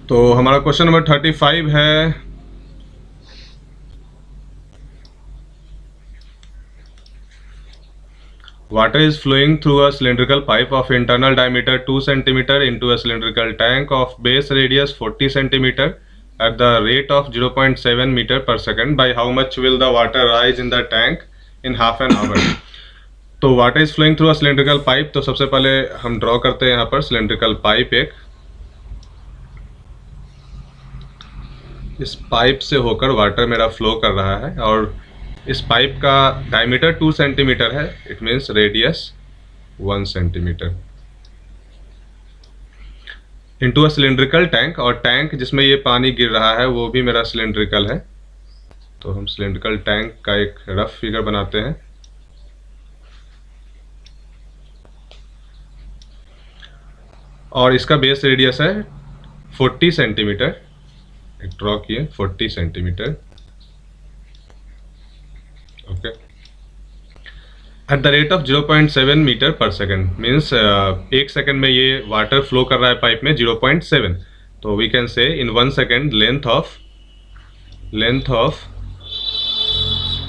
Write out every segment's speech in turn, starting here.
तो हमारा question number 35 है, water is flowing through a cylindrical pipe of internal diameter 2 cm into a cylindrical tank of base radius 40 cm at the rate of 0.7 meter per second. By how much will the water rise in the tank in half an hour? तो water is flowing through a cylindrical pipe. तो सबसे पहले हम draw करते हैं यहाँ पर cylindrical pipe एक। इस पाइप से होकर वाटर मेरा फ्लो कर रहा है और इस पाइप का डायमीटर 2 सेंटीमीटर है। It means radius 1 centimetre into a cylindrical tank, और टैंक जिसमें ये पानी गिर रहा है वो भी मेरा सिलेंड्रिकल है। तो हम सिलेंड्रिकल टैंक का एक रफ फिगर बनाते हैं। और इसका बेस रेडियस है 40 सेंटीमीटर। एक ड्रॉ किए 40 centimetre. Okay, at the rate of 0.7 metre per second means 1 second में ये वाटर फ्लो कर रहा है पाइप में 0.7। तो we can say in 1 second length of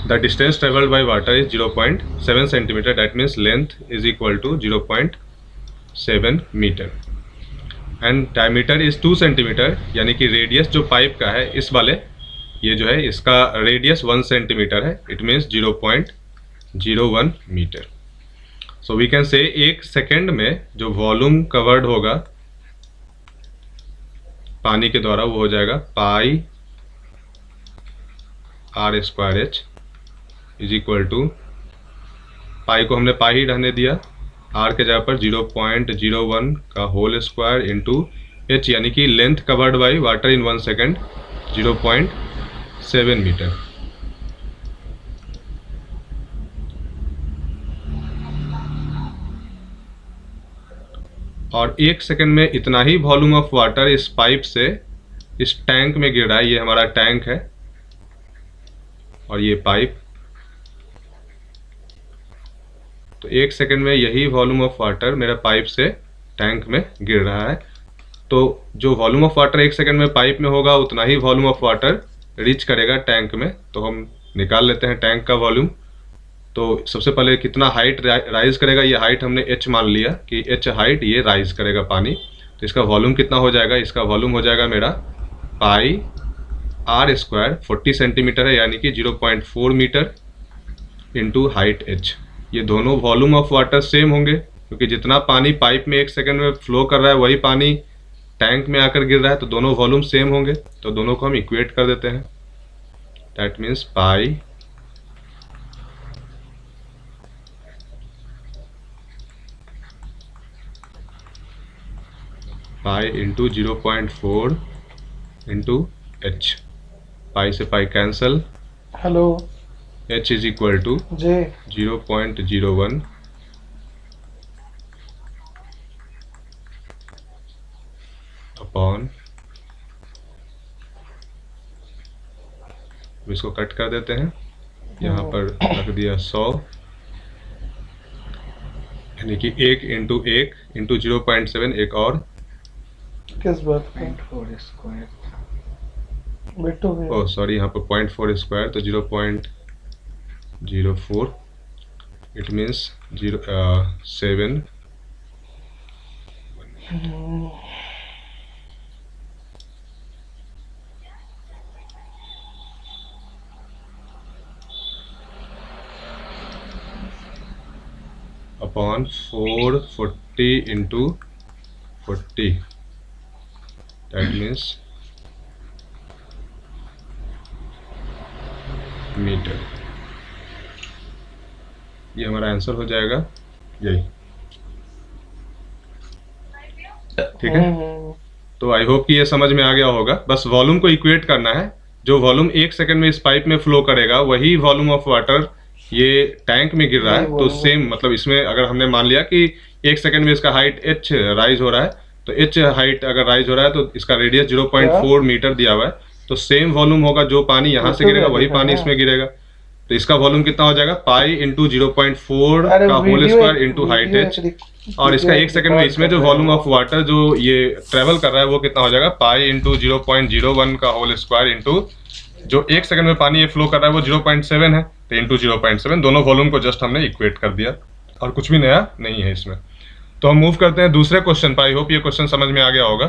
the distance travelled by water is 0.7 centimetre. That means length is equal to 0.7 metre and diameter is 2 centimetre, यानी कि radius जो पाइप का है इस वाले ये जो है इसका रेडियस 1 सेंटीमीटर है। It means 0.01 metre. So we can say 1 second में जो वॉल्यूम कवर्ड होगा पानी के द्वारा वो हो जाएगा pi r square h is equal to, pi को हमने पाई ही रहने दिया, आर के जगह पर 0.01 का होल स्क्वायर इंटू एच, यानी कि length covered by water in 1 second 0.7 metre. और 1 सेकेंड में इतना ही वॉल्यूम ऑफ वाटर इस पाइप से इस टैंक में गिर रहा है। ये हमारा टैंक है और ये पाइप। तो 1 सेकेंड में यही वॉल्यूम ऑफ वाटर मेरा पाइप से टैंक में गिर रहा है। तो जो वॉल्यूम ऑफ वाटर 1 सेकेंड में पाइप में होगा उतना ही वॉल्यूम ऑफ वाटर रीच करेगा टैंक में। तो हम निकाल लेते हैं टैंक का वॉल्यूम। तो सबसे पहले कितना हाइट राइज करेगा, ये हाइट हमने h मान लिया कि h हाइट ये राइज करेगा पानी। तो इसका वॉल्यूम कितना हो जाएगा, इसका वॉल्यूम हो जाएगा मेरा पाई आर स्क्वायर, 40 सेंटीमीटर है यानी कि 0.4 मीटर इंटू हाइट h। ये दोनों वॉल्यूम ऑफ वाटर सेम होंगे क्योंकि जितना पानी पाइप में 1 सेकेंड में फ्लो कर रहा है वही पानी टैंक में आकर गिर रहा है। तो दोनों वॉल्यूम सेम होंगे, तो दोनों को हम इक्वेट कर देते हैं। That means pi into 0.4 into h, pi से pi cancel, hello h is equal to J 0.01 upon, इसको कट कर देते हैं, यहाँ पर रख दिया 100, यानी कि 1 इंटू 1 इंटू 0.7, एक और किस बात का 0.4 स्क्वायर बिट्टू भैया ओह सॉरी, यहाँ पर 0.4 स्क्वायर तो 0.04। It means 7 upon 440 into 40। That means metre. ये हमारा आंसर हो जाएगा यही। ठीक है, तो आई होप कि ये समझ में आ गया होगा। बस वॉल्यूम को इक्वेट करना है। जो वॉल्यूम 1 सेकेंड में इस पाइप में फ्लो करेगा वही वॉल्यूम ऑफ वाटर ये टैंक में गिर रहा है। तो सेम मतलब इसमें अगर हमने मान लिया कि 1 सेकेंड में इसका हाइट h राइज हो रहा है, तो h हाइट अगर राइज हो रहा है तो इसका रेडियस 0.4 मीटर दिया हुआ है। तो सेम वॉल्यूम होगा, जो पानी यहाँ से गिरेगा वही पानी इसमें गिरेगा। तो इसका वॉल्यूम कितना हो जाएगा, पाई इंटू 0.4 अरे का होल वीडियो स्क्वायर इंटू हाइट वीडियो एच, एक्चुअली और इसका एक सेकंड में इसमें जो वॉल्यूम ऑफ वाटर जो ये ट्रेवल कर रहा है वो कितना हो जाएगा, पाई इंटू 0.01 का होल स्क्वायर इंटू जो एक सेकंड में पानी ये फ्लो कर रहा है वो 0.7 है, तो इंटू 0.7 दोनों वॉल्यूम को जस्ट हमने इक्वेट कर दिया और कुछ भी नया नहीं है इसमें। तो हम मूव करते हैं दूसरे क्वेश्चन पर। आई होप ये क्वेश्चन समझ में आ गया होगा।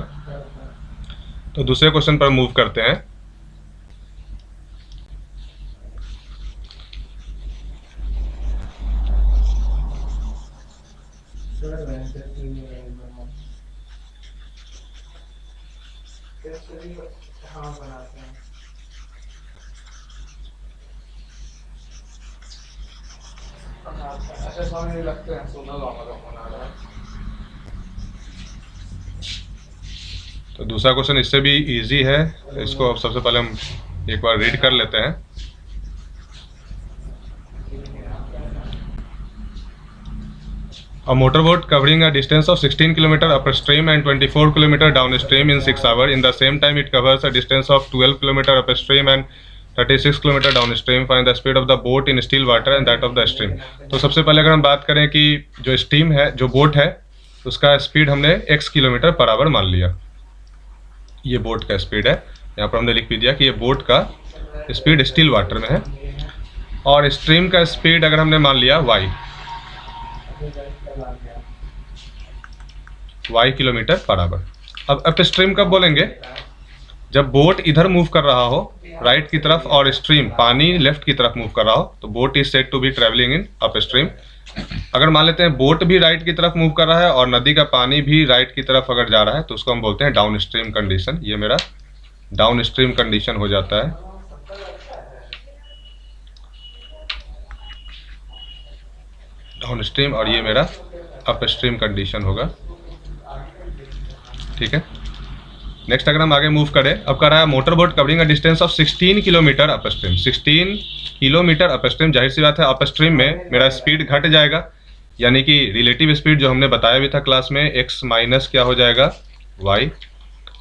तो दूसरे क्वेश्चन पर मूव करते हैं। तो दूसरा क्वेश्चन इससे भी इजी है, इसको अब सबसे पहले हम एक बार रीड कर लेते हैं। A motorboat covering a distance of 16 km upstream and 24 km downstream in 6 hours. In the same time, it covers a distance of 12 km upstream and 36 km downstream. Find the speed of the boat in still water and that of the stream. तो सबसे पहले अगर हम बात करें कि जो steam है, जो बोट है, उसका स्पीड हमने x किलोमीटर पर आवर मान लिया। ये बोट का स्पीड है, यहाँ पर हमने लिख भी दिया कि ये बोट का स्पीड स्टिल वाटर में है, और स्ट्रीम का स्पीड अगर हमने मान लिया y किलोमीटर पर आवर। अब अपस्ट्रीम कब बोलेंगे, जब बोट इधर मूव कर रहा हो राइट की तरफ और स्ट्रीम पानी लेफ्ट की तरफ मूव कर रहा हो, तो boat is said to be travelling in upstream. अगर मान लेते हैं बोट भी राइट की तरफ मूव कर रहा है और नदी का पानी भी राइट की तरफ अगर जा रहा है, तो उसको हम बोलते हैं डाउन स्ट्रीम कंडीशन। ये मेरा डाउन स्ट्रीम कंडीशन हो जाता है। डाउन स्ट्रीम, और ये मेरा अप स्ट्रीम कंडीशन होगा। ठीक है, नेक्स्ट अगर हम आगे मूव करें, अब कर रहा है motor boat covering a distance of 16 kilometre upstream. 16 kilometre upstream, जाहिर सी बात है अपस्ट्रीम में मेरा स्पीड घट जाएगा, यानी कि रिलेटिव स्पीड जो हमने बताया भी था क्लास में, x माइनस क्या हो जाएगा y,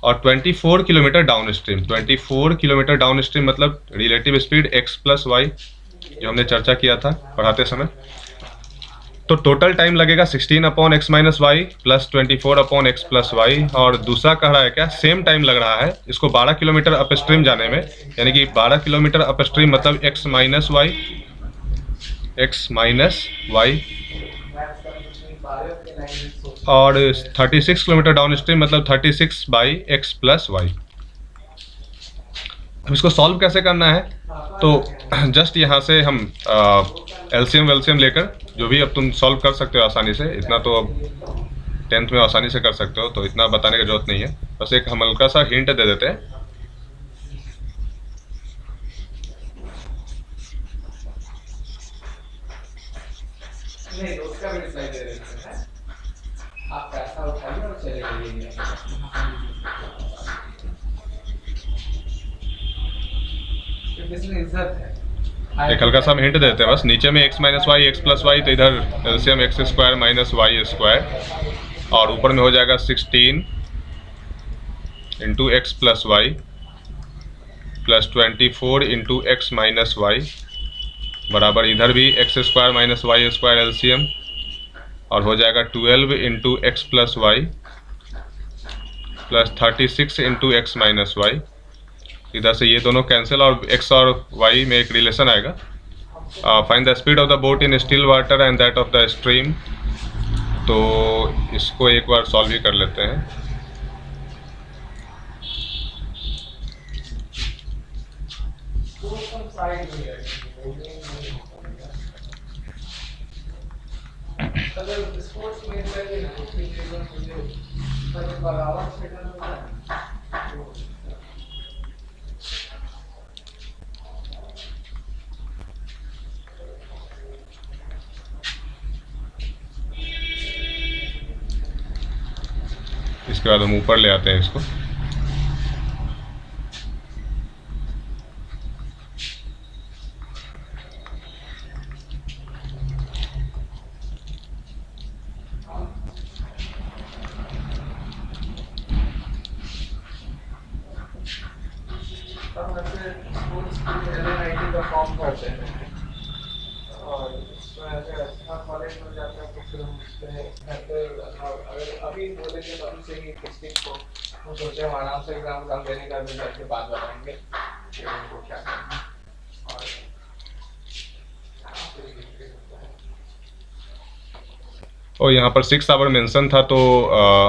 और 24 kilometre downstream. 24 kilometre downstream मतलब relative speed x plus y, जो हमने चर्चा किया था पढ़ाते समय। तो टोटल टाइम लगेगा 16 upon X minus Y plus 24 upon X plus Y, और दूसरा कह रहा है क्या, सेम टाइम लग रहा है इसको 12 किलोमीटर अपस्ट्रीम जाने में, यानी कि 12 किलोमीटर अपस्ट्रीम मतलब एक्स माइनस वाई, और 36 किलोमीटर डाउन स्ट्रीम मतलब 36 बाई एक्स प्लस वाई। अब इसको सॉल्व कैसे करना है, तो जस्ट यहाँ से हम एलसीएम वेलसीएम लेकर जो भी अब तुम सॉल्व कर सकते हो आसानी से, इतना तो अब 10th में आसानी से कर सकते हो, तो इतना बताने की जरूरत नहीं है। बस एक हम हल्का सा हिंट दे देते हैं। नहीं, उसका भी रिप्लाई दे देते हैं। आप पैसा उठाइए और चले जाइए। इसमें इज्जत है। एक हल्का सा हम हिंट देते हैं बस, नीचे में x minus Y X plus Y, तो इधर LCM X square minus Y square, और ऊपर में हो जाएगा 16 into X plus Y plus 24 into X minus Y बराबर इधर भी X square minus Y square LCM, और हो जाएगा 12 into X plus Y plus 36 into X minus Y. इधर से ये दोनों कैंसिल और x और y में एक रिलेशन आएगा। Find the speed of the boat in still water and that of the stream. तो इसको एक बार सॉल्व ही कर लेते हैं। इसके बाद हम ऊपर ले आते हैं इसको। फॉर्म करते हैं। अगर अभी बोलेंगे तो अभी से ही किस को हम सोचे हम आराम से एग्जाम देने का रिजल्ट के बाद बताएंगे कि उनको क्या करना है। और और यहाँ पर 6 आवर मेंशन था तो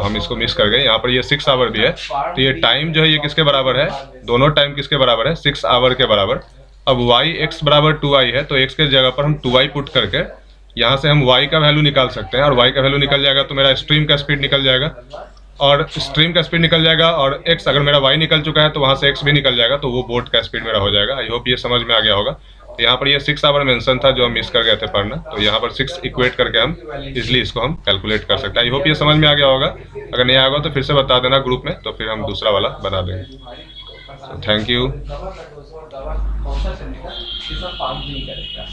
हम इसको मिस कर गए। यहाँ पर ये 6 आवर भी है, तो ये टाइम जो है ये किसके बराबर है, दोनों टाइम किसके बराबर है, 6 आवर के बराबर। अब y x बराबर 2i है, तो x के जगह पर हम 2i पुट करके यहाँ से हम y का वैल्यू निकाल सकते हैं, और y का वैल्यू निकल जाएगा तो मेरा स्ट्रीम का स्पीड निकल जाएगा, और स्ट्रीम का स्पीड निकल जाएगा, और x अगर मेरा y निकल चुका है तो वहाँ से x भी निकल जाएगा, तो वो बोट का स्पीड मेरा हो जाएगा। आई होप ये समझ में आ गया होगा। तो यहाँ पर ये 6 आवर मेंशन था जो हम मिस कर गए थे पढ़ना, तो यहाँ पर 6 इक्वेट करके हम इजिली इसको हम कैलकुलेट कर सकते हैं। आई होप ये समझ में आ गया होगा। अगर नहीं आएगा तो फिर से बता देना ग्रुप में, तो फिर हम दूसरा वाला बना देंगे। Thank you. दवा का डोज और दवा कौन सा चलेगा ये सब काम नहीं करेगा।